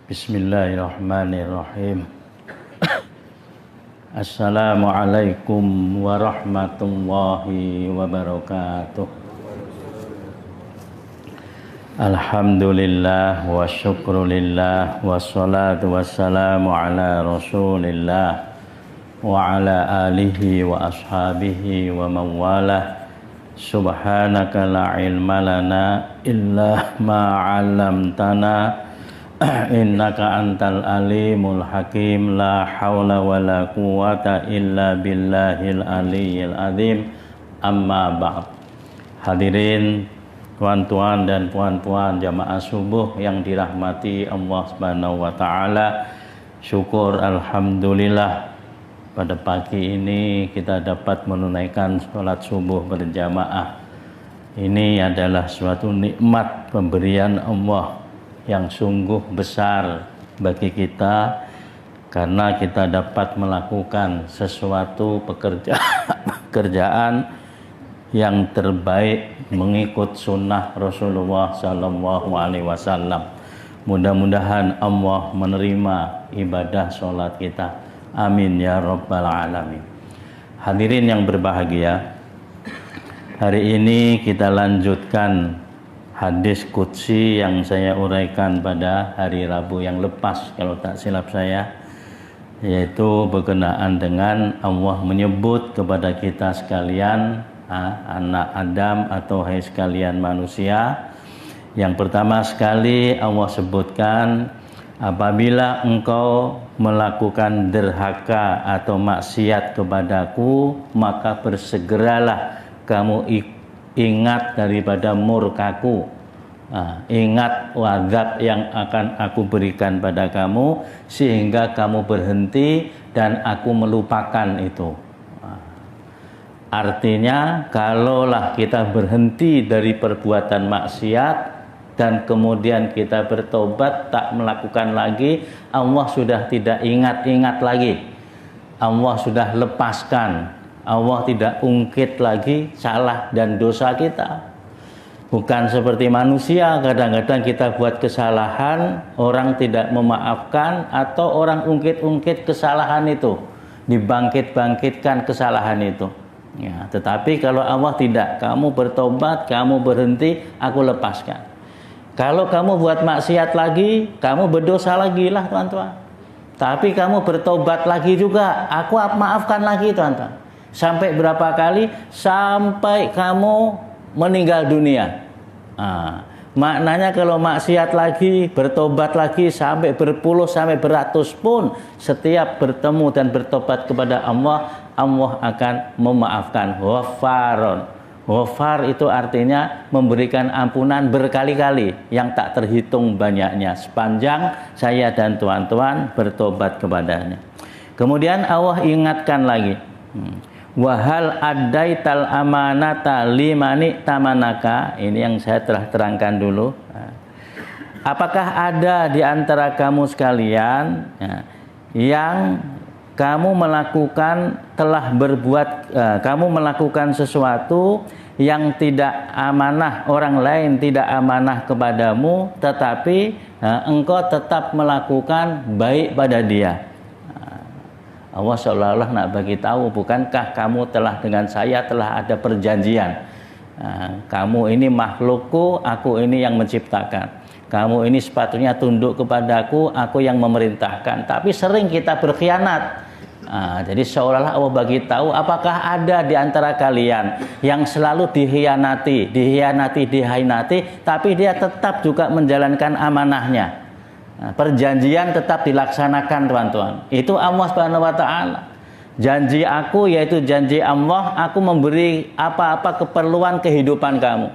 Bismillahirrahmanirrahim. Assalamualaikum warahmatullahi wabarakatuh. Alhamdulillah wa syukrulillah wassalatu wassalamu ala rasulillah wa ala alihi wa ashabihi wa mawalah. Subhanaka la ilma lana illa ma 'allamtana innaka antal alimul hakim. La haula wala quwata illa billahil aliyyil azim. Amma ba'd. Hadirin tuan-tuan dan puan-puan jamaah subuh yang dirahmati Allah Subhanahu wa taala. Syukur alhamdulillah pada pagi ini kita dapat menunaikan sholat subuh berjamaah. Ini adalah suatu nikmat pemberian Allah yang sungguh besar bagi kita, karena kita dapat melakukan sesuatu pekerjaan yang terbaik mengikut sunnah Rasulullah SAW. Mudah-mudahan Allah menerima ibadah sholat kita. Amin ya rabbal alamin. Hadirin yang berbahagia, hari ini kita lanjutkan hadis qudsi yang saya uraikan pada hari Rabu yang lepas kalau tak silap saya, yaitu berkenaan dengan Allah menyebut kepada kita sekalian, anak Adam atau hai sekalian manusia. Yang pertama sekali Allah sebutkan, apabila engkau melakukan derhaka atau maksiat kepadaku, maka bersegeralah kamu ingat daripada murkaku. Ingat azab yang akan aku berikan pada kamu, sehingga kamu berhenti dan aku melupakan itu. Artinya, kalaulah kita berhenti dari perbuatan maksiat dan kemudian kita bertobat, tak melakukan lagi, Allah sudah tidak ingat-ingat lagi. Allah sudah lepaskan. Allah tidak ungkit lagi salah dan dosa kita. Bukan seperti manusia, kadang-kadang kita buat kesalahan, orang tidak memaafkan, atau orang ungkit-ungkit kesalahan itu, dibangkit-bangkitkan kesalahan itu. Ya, tetapi kalau Allah tidak, kamu bertobat, kamu berhenti, aku lepaskan. Kalau kamu buat maksiat lagi, kamu berdosa lagi lah tuan-tuan. Tapi kamu bertobat lagi juga, aku maafkan lagi tuan-tuan. Sampai berapa kali? Sampai kamu meninggal dunia. Maknanya kalau maksiat lagi, bertobat lagi sampai berpuluh sampai beratus pun, setiap bertemu dan bertobat kepada Allah, Allah akan memaafkan. Ghafaron. Ghafar itu artinya memberikan ampunan berkali-kali yang tak terhitung banyaknya sepanjang saya dan tuan-tuan bertobat kepadanya. Kemudian Allah ingatkan lagi, wahal adaital amanata limani tamanaka. Ini yang saya telah terangkan dulu. Apakah ada di antara kamu sekalian yang kamu melakukan sesuatu yang tidak amanah, orang lain tidak amanah kepadamu, tetapi engkau tetap melakukan baik pada dia. Allah seolah-olah nak bagi tahu, bukankah kamu telah dengan saya telah ada perjanjian. Kamu ini makhlukku, aku ini yang menciptakan. Kamu ini sepatutnya tunduk kepadaku, aku yang memerintahkan. Tapi sering kita berkhianat. Jadi seolah-olah Allah bagi tahu, apakah ada di antara kalian yang selalu dihianati, tapi dia tetap juga menjalankan amanahnya. Perjanjian tetap dilaksanakan tuan-tuan. Itu Allah Subhanahu wa taala. Janji aku yaitu janji Allah, aku memberi apa-apa keperluan kehidupan kamu.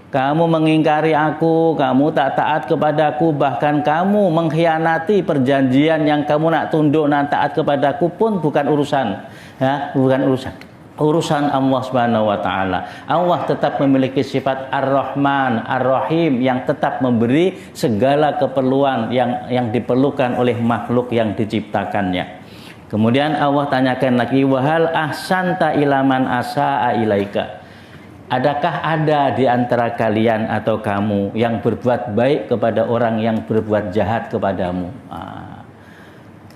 Kamu mengingkari aku, kamu tak taat kepadaku, bahkan kamu mengkhianati perjanjian yang kamu nak tunduk dan taat kepadaku pun bukan urusan, bukan urusan Allah Subhanahu wa taala. Allah tetap memiliki sifat Ar-Rahman, Ar-Rahim yang tetap memberi segala keperluan yang diperlukan oleh makhluk yang diciptakannya. Kemudian Allah tanyakan lagi, wahal ahsanta ilaman asaa ilaika. adakah ada di antara kalian atau kamu yang berbuat baik kepada orang yang berbuat jahat kepadamu?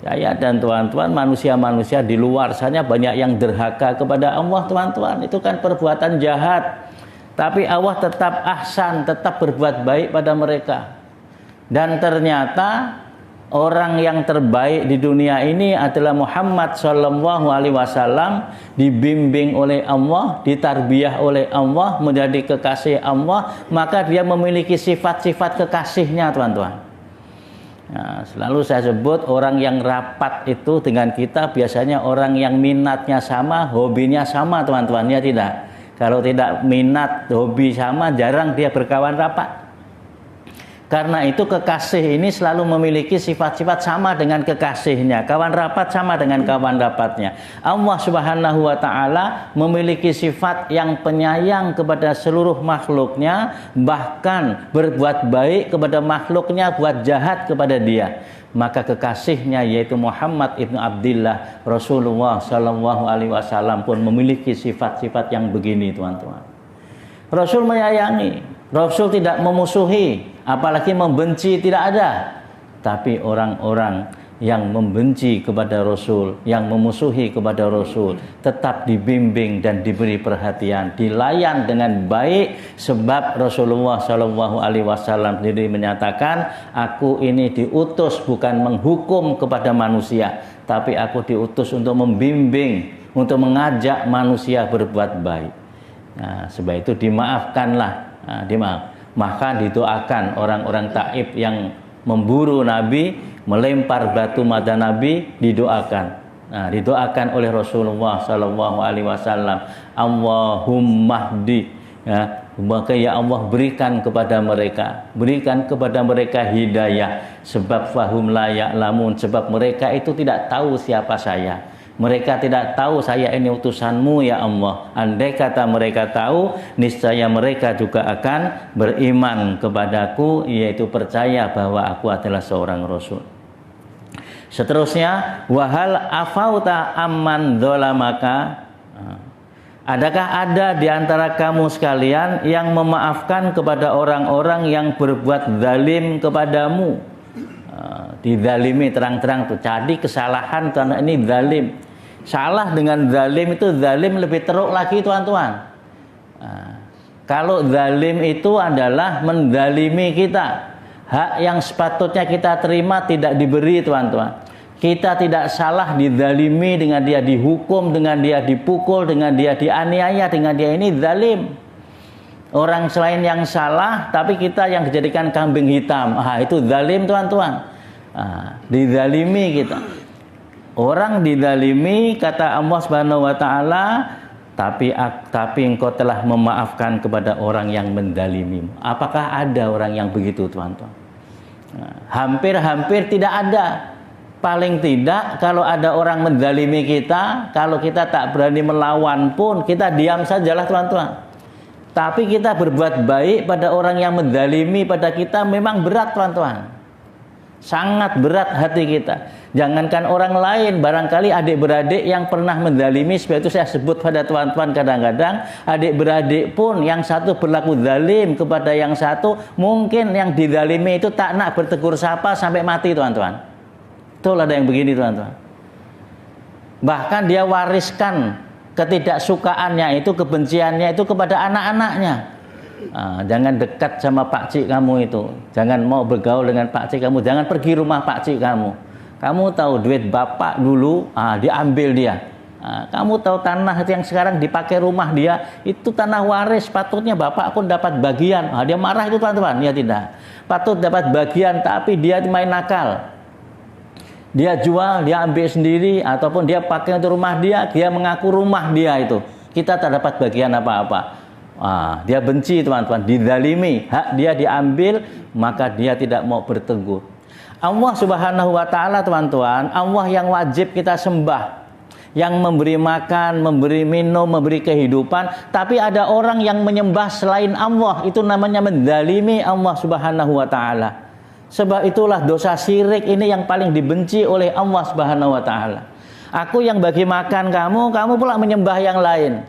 Saya dan tuan-tuan, manusia-manusia di luar sana banyak yang derhaka kepada Allah, tuan-tuan. Itu kan perbuatan jahat. Tapi Allah tetap ahsan, tetap berbuat baik pada mereka. Dan ternyata orang yang terbaik di dunia ini adalah Muhammad Shallallahu Alaihi Wasallam, dibimbing oleh Allah, ditarbiyah oleh Allah, menjadi kekasih Allah, maka dia memiliki sifat-sifat kekasihnya, tuan-tuan. Nah, selalu saya sebut orang yang rapat itu dengan kita biasanya orang yang minatnya sama, hobinya sama, tuan-tuan, ya tidak. Kalau tidak minat, hobi sama, jarang dia berkawan rapat. Karena itu kekasih ini selalu memiliki sifat-sifat sama dengan kekasihnya. Kawan rapat sama dengan kawan rapatnya. Allah Subhanahu wa ta'ala memiliki sifat yang penyayang kepada seluruh makhluknya. Bahkan berbuat baik kepada makhluknya, buat jahat kepada dia. Maka kekasihnya yaitu Muhammad ibnu Abdillah Rasulullah Sallallahu Alaihi Wasallam pun memiliki sifat-sifat yang begini, tuan-tuan. Rasul menyayangi, Rasul tidak memusuhi, apalagi membenci, tidak ada. Tapi orang-orang yang membenci kepada Rasul, yang memusuhi kepada Rasul, tetap dibimbing dan diberi perhatian, dilayan dengan baik, sebab Rasulullah Shallallahu Alaihi Wasallam sendiri menyatakan, aku ini diutus bukan menghukum kepada manusia, tapi aku diutus untuk membimbing, untuk mengajak manusia berbuat baik. Nah, sebab itu dimaafkanlah, maka didoakan orang-orang Taif yang memburu Nabi, melempar batu mata Nabi, didoakan. Nah, didoakan oleh Rasulullah Sallallahu Alaihi Wasallam, Allahumma hdi, ya, maka ya Allah berikan kepada mereka hidayah, sebab fahum la ya'lamun, sebab mereka itu tidak tahu siapa saya. Mereka tidak tahu saya ini utusanmu ya Allah. Andai kata mereka tahu, niscaya mereka juga akan beriman kepadaku, yaitu percaya bahwa aku adalah seorang Rasul. Seterusnya, wahal afauta amman dzalamaka, adakah ada di antara kamu sekalian yang memaafkan kepada orang-orang yang berbuat zalim kepadamu? Dizalimi terang-terang tuh. Jadi kesalahan karena ini zalim. Salah dengan zalim itu, zalim lebih teruk lagi, tuan-tuan. Kalau zalim itu adalah menzalimi kita, hak yang sepatutnya kita terima tidak diberi, tuan-tuan. Kita tidak salah dizalimi dengan dia dihukum, dengan dia dipukul, dengan dia dianiaya, dengan dia ini zalim. Orang selain yang salah, tapi kita yang dijadikan kambing hitam. Itu zalim, tuan-tuan. Dizalimi kita. Orang dizalimi, kata Allah Subhanahu wa taala, tapi engkau telah memaafkan kepada orang yang menzalimimu. Apakah ada orang yang begitu, tuan-tuan? Hampir-hampir tidak ada. Paling tidak kalau ada orang menzalimi kita, kalau kita tak berani melawan pun, kita diam sajalah, tuan-tuan. Tapi kita berbuat baik pada orang yang menzalimi pada kita memang berat, tuan-tuan. Sangat berat hati kita. Jangankan orang lain, barangkali adik-beradik yang pernah menzalimi, sebab itu saya sebut pada tuan-tuan kadang-kadang, adik-beradik pun yang satu berlaku zalim kepada yang satu, mungkin yang dizalimi itu tak nak bertegur sapa sampai mati, tuan-tuan. Betul ada yang begini, tuan-tuan. Bahkan dia wariskan ketidaksukaannya itu, kebenciannya itu kepada anak-anaknya. Jangan dekat sama pakcik kamu itu, jangan mau bergaul dengan pakcik kamu, jangan pergi rumah pakcik kamu. Kamu tahu duit bapak dulu diambil dia. Kamu tahu tanah yang sekarang dipakai rumah dia, itu tanah waris, patutnya bapak pun dapat bagian. Dia marah itu, tuan-tuan. Ya tidak, patut dapat bagian, tapi dia main nakal. Dia jual, dia ambil sendiri, ataupun dia pakai untuk rumah dia mengaku rumah dia itu. Kita tak dapat bagian apa-apa. Dia benci, teman-teman, dizalimi, hak dia diambil, maka dia tidak mau bertegur. Allah Subhanahu wa taala, teman-teman, Allah yang wajib kita sembah, yang memberi makan, memberi minum, memberi kehidupan, tapi ada orang yang menyembah selain Allah, itu namanya menzalimi Allah Subhanahu wa taala. Sebab itulah dosa syirik ini yang paling dibenci oleh Allah Subhanahu wa taala. Aku yang bagi makan kamu, kamu pula menyembah yang lain.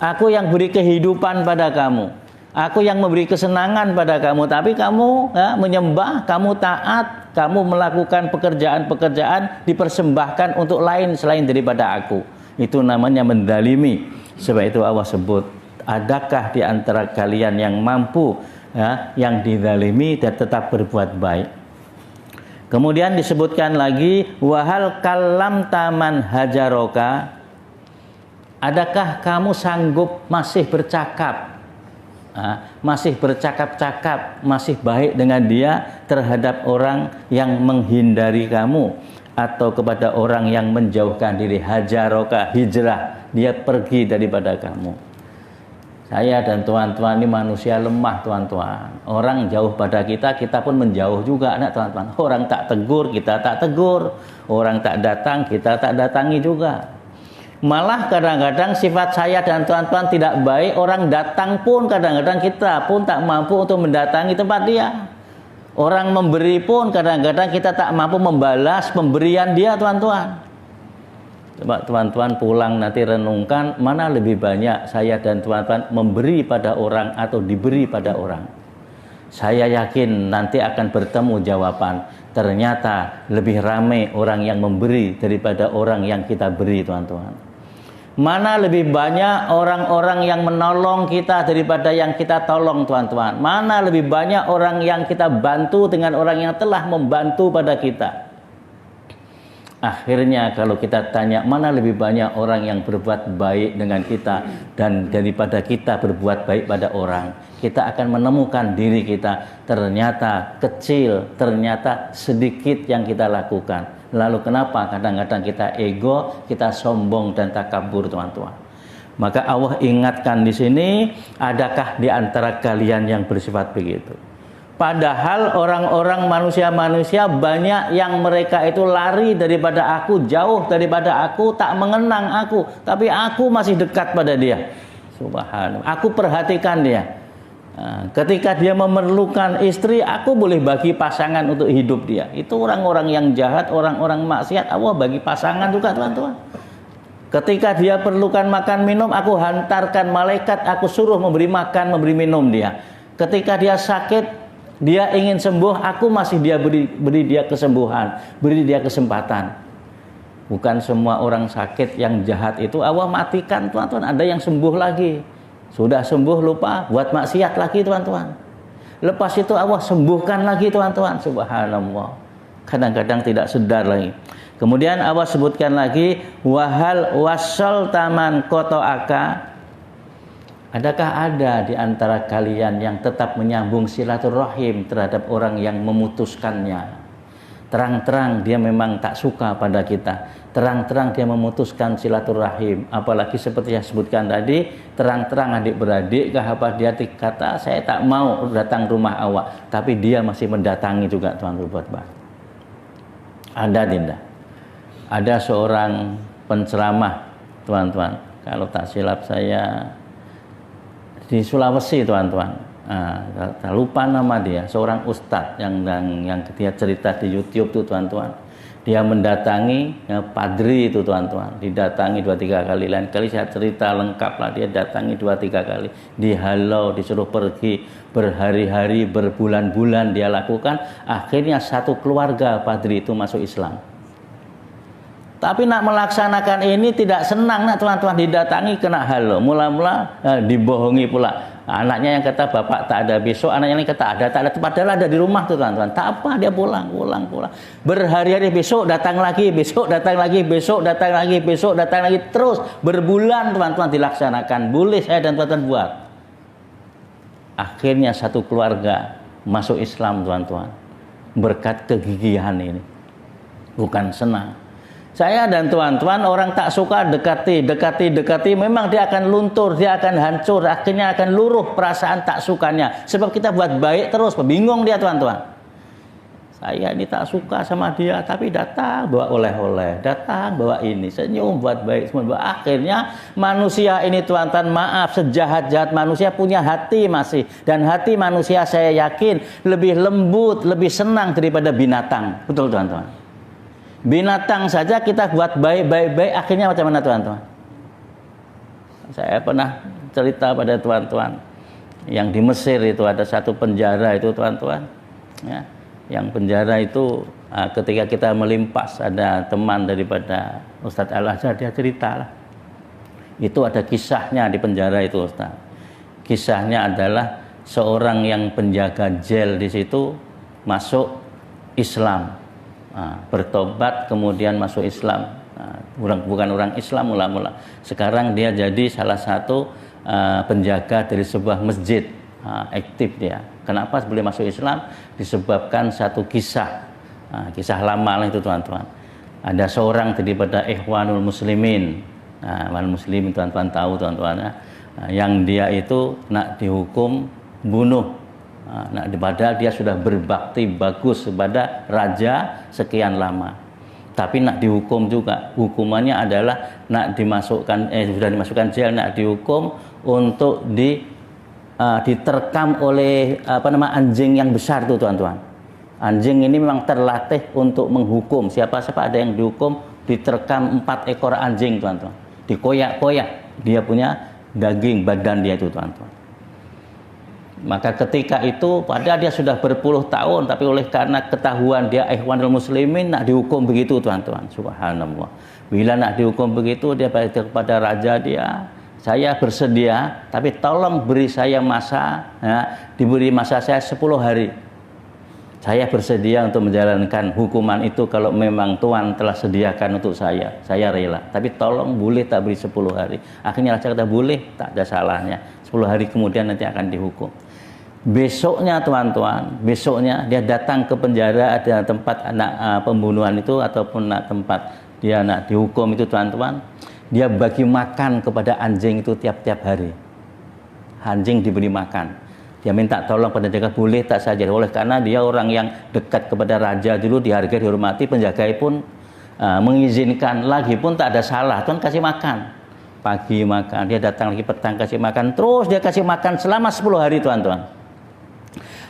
Aku yang beri kehidupan pada kamu. Aku yang memberi kesenangan pada kamu. Tapi kamu menyembah, kamu taat, kamu melakukan pekerjaan-pekerjaan dipersembahkan untuk lain selain daripada aku. Itu namanya mendalimi. Sebab itu Allah sebut, adakah di antara kalian yang mampu yang dizalimi dan tetap berbuat baik? Kemudian disebutkan lagi, wahal kalam taman hajaroka, adakah kamu sanggup masih bercakap, masih bercakap-cakap, masih baik dengan dia terhadap orang yang menghindari kamu atau kepada orang yang menjauhkan diri? Hajaroka, hijrah, dia pergi daripada kamu. Saya dan tuan-tuan ini manusia lemah, tuan-tuan. Orang jauh pada kita, kita pun menjauh juga, tuan-tuan. Orang tak tegur, kita tak tegur. Orang tak datang, kita tak datangi juga. Malah kadang-kadang sifat saya dan tuan-tuan tidak baik, orang datang pun kadang-kadang kita pun tak mampu untuk mendatangi tempat dia. Orang memberi pun kadang-kadang kita tak mampu membalas pemberian dia, tuan-tuan. Coba tuan-tuan pulang nanti renungkan, mana lebih banyak saya dan tuan-tuan memberi pada orang atau diberi pada orang. Saya yakin nanti akan bertemu jawaban. Ternyata lebih ramai orang yang memberi daripada orang yang kita beri, tuan-tuan. Mana lebih banyak orang-orang yang menolong kita daripada yang kita tolong, tuan-tuan. Mana lebih banyak orang yang kita bantu dengan orang yang telah membantu pada kita. Akhirnya kalau kita tanya mana lebih banyak orang yang berbuat baik dengan kita dan daripada kita berbuat baik pada orang, kita akan menemukan diri kita ternyata kecil, ternyata sedikit yang kita lakukan. Lalu kenapa kadang-kadang kita ego, kita sombong dan takabur, teman-teman? Maka Allah ingatkan di sini, adakah di antara kalian yang bersifat begitu? Padahal orang-orang manusia-manusia banyak yang mereka itu lari daripada aku, jauh daripada aku, tak mengenang aku, tapi aku masih dekat pada dia. Subhanallah. Aku perhatikan dia. Ketika dia memerlukan istri, aku boleh bagi pasangan untuk hidup dia. Itu orang-orang yang jahat, orang-orang maksiat, Allah bagi pasangan juga, teman-teman. Ketika dia perlukan makan minum, aku hantarkan malaikat, aku suruh memberi makan, memberi minum dia. Ketika dia sakit, dia ingin sembuh, aku masih beri dia kesembuhan, beri dia kesempatan. Bukan semua orang sakit yang jahat itu Allah matikan, teman-teman. Ada yang sembuh lagi. Sudah sembuh lupa, buat maksiat lagi, teman-teman. Lepas itu Allah sembuhkan lagi, teman-teman. Subhanallah. Kadang-kadang tidak sedar lagi. Kemudian Allah sebutkan lagi, wahal wasal taman kotoaka. Adakah ada di antara kalian yang tetap menyambung silaturahim terhadap orang yang memutuskannya? Terang-terang dia memang tak suka pada kita. Terang-terang dia memutuskan silaturahim. Apalagi seperti yang sebutkan tadi, terang-terang adik-beradik apa dia kata, saya tak mau datang rumah awak. Tapi dia masih mendatangi juga, Tuhan berbuat baik. Ada tidak? Ada seorang penceramah, teman-teman. Kalau tak silap saya di Sulawesi, teman-teman. Lupa nama dia, seorang ustadz yang dia cerita di YouTube tuh, teman-teman. Dia mendatangi padri itu, teman-teman. Didatangi 2-3 kali. Lain kali saya cerita lengkap lah, dia datangi 2-3 kali. Dihalau, disuruh pergi berhari-hari, berbulan-bulan dia lakukan. Akhirnya satu keluarga padri itu masuk Islam. Tapi nak melaksanakan ini tidak senang, teman-teman, didatangi kena halau. Mula-mula dibohongi pula. Anaknya yang kata bapak tak ada besok, anaknya yang kata ada, tak ada. Padahal ada di rumah tuh, teman-teman. Tak apa, dia pulang. Berhari-hari besok datang lagi, besok datang lagi, besok datang lagi, besok datang lagi, terus berbulan, teman-teman, dilaksanakan. Boleh saya dan teman-teman buat. Akhirnya satu keluarga masuk Islam, teman-teman. Berkat kegigihan ini. Bukan senang. Saya dan teman-teman orang tak suka dekati, memang dia akan luntur, dia akan hancur, akhirnya akan luruh perasaan tak sukanya. Sebab kita buat baik terus, bingung dia, teman-teman. Saya ini tak suka sama dia, tapi datang bawa oleh-oleh, datang bawa ini, senyum buat baik semua. Akhirnya manusia ini, teman-teman, maaf, sejahat-jahat manusia punya hati masih. Dan hati manusia saya yakin lebih lembut, lebih senang daripada binatang. Betul, teman-teman. Binatang saja kita buat baik, akhirnya macam mana, teman-teman? Saya pernah cerita pada tuan-tuan. Yang di Mesir itu ada satu penjara itu tuan-tuan. Ya, yang penjara itu ketika kita melimpas, ada teman daripada Ustadz Al-Azhar, dia cerita lah. Itu ada kisahnya di penjara itu Ustadz. Kisahnya adalah seorang yang penjaga jel di situ masuk Islam, bertobat kemudian masuk Islam. Bukan orang Islam mula-mula. Sekarang dia jadi salah satu penjaga dari sebuah masjid, aktif dia. Kenapa boleh masuk Islam? Disebabkan satu kisah, kisah lama itu tuan-tuan. Ada seorang daripada Ikhwanul Muslimin, Ikhwanul Muslimin tuan-tuan tahu tuan-tuan, yang dia itu nak dihukum bunuh. Padahal dia sudah berbakti bagus kepada raja sekian lama. Tapi nak dihukum juga, hukumannya adalah nak dimasukkan, sudah dimasukkan jel, nak dihukum untuk diterkam oleh anjing yang besar tuh tuan-tuan. Anjing ini memang terlatih untuk menghukum. Siapa-siapa ada yang dihukum, diterkam 4 ekor anjing tuan-tuan. Dikoyak-koyak, dia punya daging badan dia itu tuan-tuan. Maka ketika itu padahal dia sudah berpuluh tahun, tapi oleh karena ketahuan dia Ikhwanul Muslimin nak dihukum begitu tuan-tuan. Subhanallah. Bila nak dihukum begitu, dia berkata kepada raja dia, saya bersedia, tapi tolong beri saya masa, diberi masa saya 10 hari. Saya bersedia untuk menjalankan hukuman itu kalau memang Tuhan telah sediakan untuk saya rela. Tapi tolong boleh tak beri 10 hari. Akhirnya raja kata boleh, tak ada salahnya. 10 hari kemudian nanti akan dihukum. Besoknya tuan-tuan, besoknya dia datang ke penjara, ada tempat anak pembunuhan itu ataupun tempat dia nak dihukum itu tuan-tuan. Dia bagi makan kepada anjing itu tiap-tiap hari. Anjing diberi makan. Dia minta tolong pada penjaga, boleh tak saja. Oleh karena dia orang yang dekat kepada raja dulu, dihargai, dihormati, penjaga pun mengizinkan, lagi pun tak ada salah. Tuan kasih makan. Pagi makan, dia datang lagi petang kasih makan, terus dia kasih makan selama 10 hari tuan-tuan.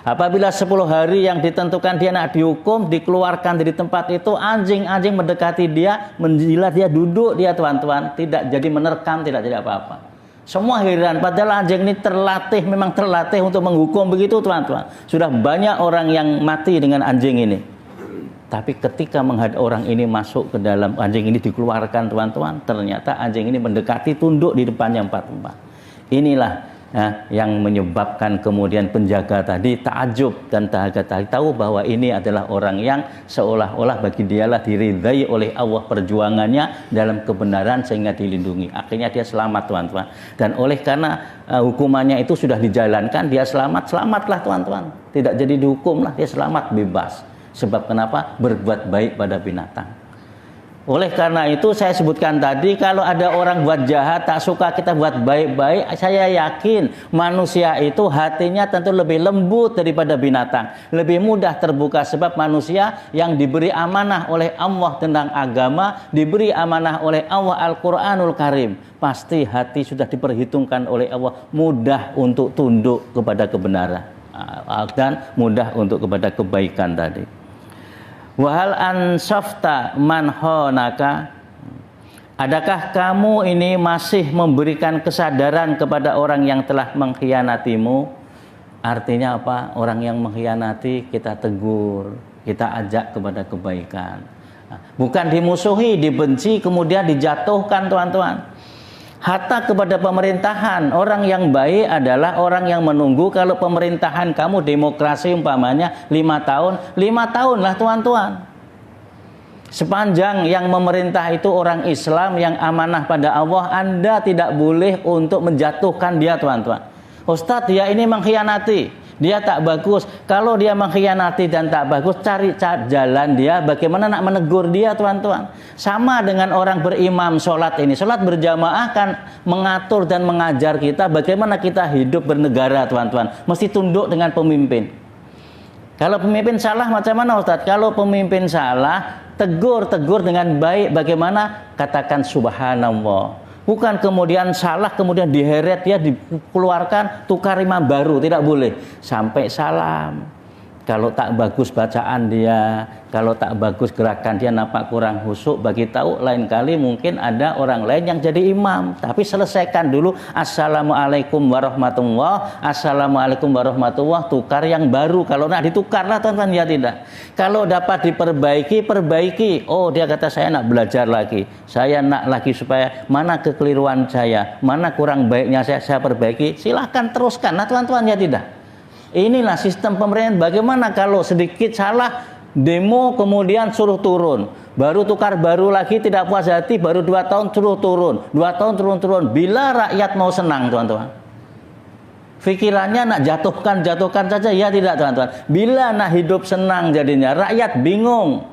Apabila 10 hari yang ditentukan dia nak dihukum, dikeluarkan dari tempat itu, anjing-anjing mendekati dia, menjilat dia, duduk dia tuan-tuan, tidak jadi menerkam, tidak jadi apa-apa. Semua heran, padahal anjing ini terlatih, memang terlatih untuk menghukum begitu tuan-tuan. Sudah banyak orang yang mati dengan anjing ini. Tapi ketika orang ini masuk ke dalam, anjing ini dikeluarkan tuan-tuan, ternyata anjing ini mendekati, tunduk di depannya 4 tempat. Inilah yang menyebabkan kemudian penjaga tadi takjub dan tahu bahwa ini adalah orang yang seolah-olah bagi dialah diridai oleh Allah perjuangannya dalam kebenaran sehingga dilindungi. Akhirnya dia selamat tuan-tuan. Dan oleh karena hukumannya itu sudah dijalankan, dia selamatlah tuan-tuan. Tidak jadi dihukum lah, dia selamat bebas. Sebab kenapa? Berbuat baik pada binatang. Oleh karena itu saya sebutkan tadi, kalau ada orang buat jahat, tak suka kita buat baik-baik, saya yakin manusia itu hatinya tentu lebih lembut daripada binatang, lebih mudah terbuka. Sebab manusia yang diberi amanah oleh Allah tentang agama, diberi amanah oleh Allah Al-Quranul Karim, pasti hati sudah diperhitungkan oleh Allah, mudah untuk tunduk kepada kebenaran dan mudah untuk kepada kebaikan tadi. Wahal ansafta man khonaka, adakah kamu ini masih memberikan kesadaran kepada orang yang telah mengkhianatimu? Artinya apa? Orang yang mengkhianati kita tegur, kita ajak kepada kebaikan. Bukan dimusuhi, dibenci, kemudian dijatuhkan tuan-tuan. Hatta kepada pemerintahan, orang yang baik adalah orang yang menunggu kalau pemerintahan kamu demokrasi umpamanya 5 tahun, 5 tahun lah tuan-tuan. Sepanjang yang memerintah itu orang Islam yang amanah pada Allah, Anda tidak boleh untuk menjatuhkan dia tuan-tuan. Ustadz, dia ini mengkhianati, dia tak bagus. Kalau dia mengkhianati dan tak bagus, cari jalan dia bagaimana nak menegur dia tuan-tuan. Sama dengan orang berimam sholat ini. Sholat berjamaah kan mengatur dan mengajar kita bagaimana kita hidup bernegara tuan-tuan. Mesti tunduk dengan pemimpin. Kalau pemimpin salah macam mana Ustadz? Kalau pemimpin salah, tegur dengan baik. Bagaimana? Katakan subhanallah. Bukan kemudian salah, kemudian diheret dia, dikeluarkan, tukar imam baru. Tidak boleh. Sampai salam. Kalau tak bagus bacaan dia, kalau tak bagus gerakan dia, nampak kurang khusyuk, bagi tahu lain kali mungkin ada orang lain yang jadi imam. Tapi selesaikan dulu assalamualaikum warahmatullah, assalamualaikum warahmatullah, tukar yang baru. Kalau nak ditukarlah tuan-tuan, ya tidak. Kalau dapat diperbaiki, perbaiki. Oh, dia kata saya nak belajar lagi, saya nak lagi supaya mana kekeliruan saya, mana kurang baiknya saya perbaiki. Silahkan teruskan. Nah tuan-tuan, ya tidak. Inilah sistem pemerintahan. Bagaimana kalau sedikit salah, demo kemudian suruh turun, baru tukar baru lagi, tidak puas hati, baru 2 tahun suruh turun, 2 tahun turun. Bila rakyat mau senang tuan-tuan, pikirannya nak jatuhkan saja, ya tidak tuan-tuan. Bila nak hidup senang jadinya, rakyat bingung.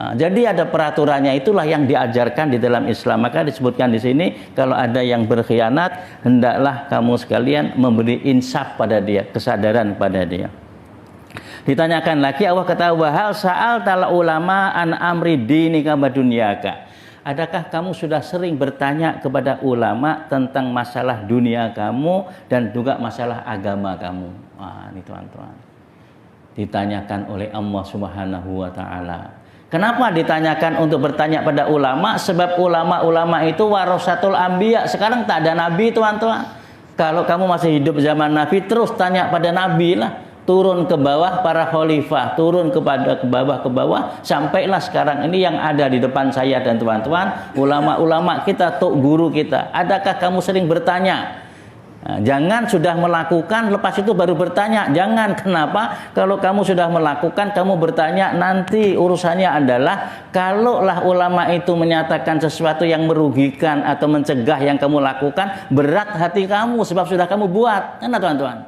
Jadi ada peraturannya, itulah yang diajarkan di dalam Islam. Maka disebutkan di sini, kalau ada yang berkhianat, hendaklah kamu sekalian memberi insaf pada dia, kesadaran pada dia. Ditanyakan lagi, Allah kata, wahal sa'al tal ulama an amri dinika wa dunyaka. Adakah kamu sudah sering bertanya kepada ulama tentang masalah dunia kamu dan juga masalah agama kamu? Wah, ini tuan-tuan, ditanyakan oleh Allah Subhanahu wa taala. Kenapa ditanyakan untuk bertanya pada ulama? Sebab ulama-ulama itu warasatul anbiya. Sekarang tak ada nabi tuan-tuan. Kalau kamu masih hidup zaman nabi, terus tanya pada nabi lah. Turun ke bawah para khalifah, turun ke bawah, sampailah sekarang ini yang ada di depan saya dan tuan-tuan, ulama-ulama kita, tok guru kita. Adakah kamu sering bertanya? Nah, jangan sudah melakukan lepas itu baru bertanya. Jangan. Kenapa? Kalau kamu sudah melakukan, kamu bertanya, nanti urusannya adalah kalaulah ulama itu menyatakan sesuatu yang merugikan atau mencegah yang kamu lakukan, berat hati kamu sebab sudah kamu buat. Nah tuan-tuan,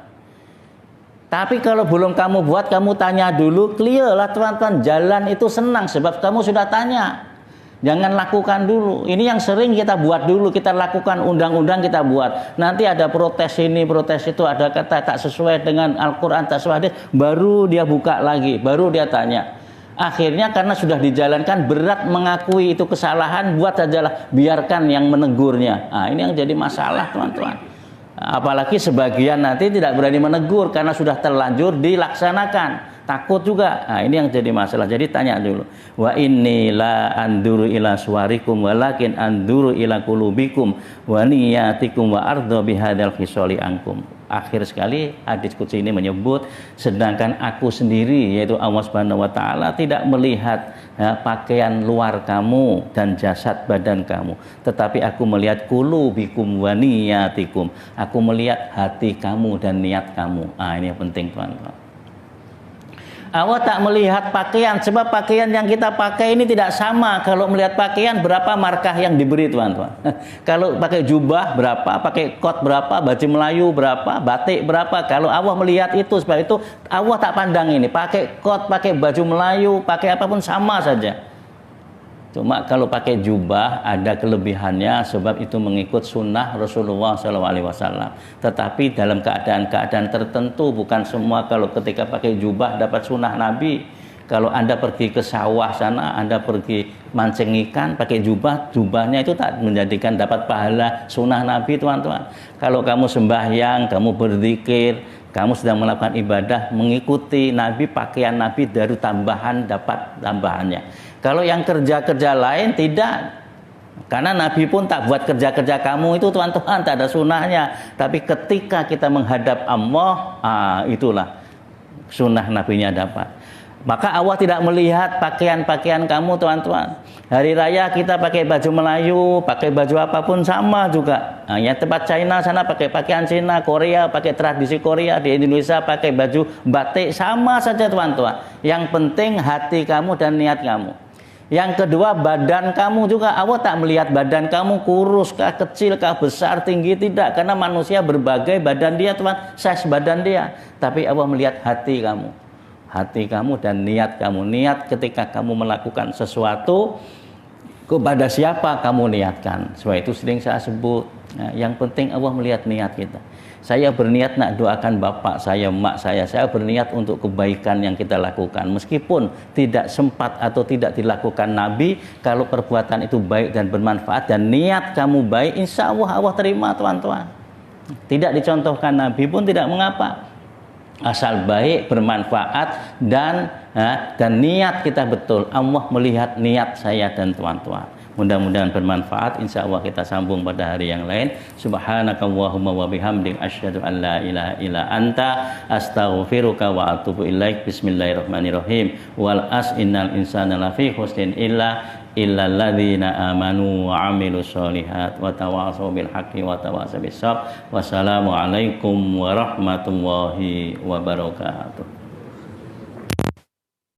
tapi kalau belum kamu buat, kamu tanya dulu, clear lah tuan-tuan. Jalan itu senang sebab kamu sudah tanya. Jangan lakukan dulu. Ini yang sering kita buat dulu, kita lakukan undang-undang kita buat. Nanti ada protes ini, protes itu, ada kata tak sesuai dengan Al-Quran, tak sesuai hadis, baru dia buka lagi, baru dia tanya. Akhirnya karena sudah dijalankan, berat mengakui itu kesalahan, buat sajalah, biarkan yang menegurnya. Nah, ini yang jadi masalah teman-teman. Apalagi sebagian nanti tidak berani menegur karena sudah terlanjur dilaksanakan. Takut juga. Nah, ini yang jadi masalah. Jadi tanya dulu. Wa inni la anduru ila suwarikum walakin anduru ila qulubikum wa niyatikum wa ardha bihadzal khisali ankum. Akhir sekali hadis qudsi ini menyebut, sedangkan aku sendiri yaitu Allah Subhanahu wa taala tidak melihat pakaian luar kamu dan jasad badan kamu, tetapi aku melihat qulubikum wa niyatikum. Aku melihat hati kamu dan niat kamu. Ini yang penting teman-teman. Allah tak melihat pakaian, sebab pakaian yang kita pakai ini tidak sama. Kalau melihat pakaian, berapa markah yang diberi teman-teman. Kalau pakai jubah berapa, pakai kot berapa, baju Melayu berapa, batik berapa. Kalau Allah melihat itu, sebab itu Allah tak pandang ini. Pakai kot, pakai baju Melayu, pakai apapun sama saja. Cuma kalau pakai jubah ada kelebihannya, sebab itu mengikut sunnah Rasulullah SAW. Tetapi dalam keadaan-keadaan tertentu, bukan semua. Kalau ketika pakai jubah dapat sunnah Nabi. Kalau Anda pergi ke sawah sana, Anda pergi mancing ikan, pakai jubah, jubahnya itu tak menjadikan dapat pahala sunnah Nabi teman-teman. Kalau kamu sembahyang, kamu berzikir, kamu sedang melakukan ibadah, mengikuti Nabi, pakaian Nabi, dari tambahan dapat tambahannya. Kalau yang kerja-kerja lain tidak, karena Nabi pun tak buat kerja-kerja kamu itu tuan-tuan, tak ada sunnahnya. Tapi ketika kita menghadap Allah, itulah sunnah Nabinya dapat. Maka Allah tidak melihat pakaian-pakaian kamu teman-tuan. Hari raya kita pakai baju Melayu, pakai baju apapun sama juga. Ya tempat China sana pakai pakaian Cina, Korea pakai tradisi Korea, di Indonesia pakai baju batik, sama saja teman-tuan. Yang penting hati kamu dan niat kamu. Yang kedua, badan kamu juga. Allah tak melihat badan kamu kurus kah, kecil kah, besar, tinggi, tidak. Karena manusia berbagai badan dia teman, size badan dia. Tapi Allah melihat hati kamu. Hati kamu dan niat kamu. Niat ketika kamu melakukan sesuatu, kepada siapa kamu niatkan. Sebab itu sering saya sebut, yang penting Allah melihat niat kita. Saya berniat nak doakan bapak saya, mak saya berniat untuk kebaikan yang kita lakukan. Meskipun tidak sempat atau tidak dilakukan Nabi, kalau perbuatan itu baik dan bermanfaat dan niat kamu baik, insya Allah Allah terima teman-teman. Tidak dicontohkan Nabi pun tidak mengapa. asal baik, bermanfaat, dan niat kita betul. Allah melihat niat saya dan tuan-tuan. Mudah-mudahan bermanfaat. Insya Allah kita sambung pada hari yang lain. Subhanakallahumma wa bihamdik asyhadu an la ilaha illa anta astaghfiruka wa atubu ilaik. Bismillahirrahmanirrahim. Wal as innal insana lafi khusrin illal ladzina amanu wa amilus solihat wa tawassaw bil haqqi wa tawassaw bis sabr. Wassalamu alaikum warahmatullahi wabarakatuh.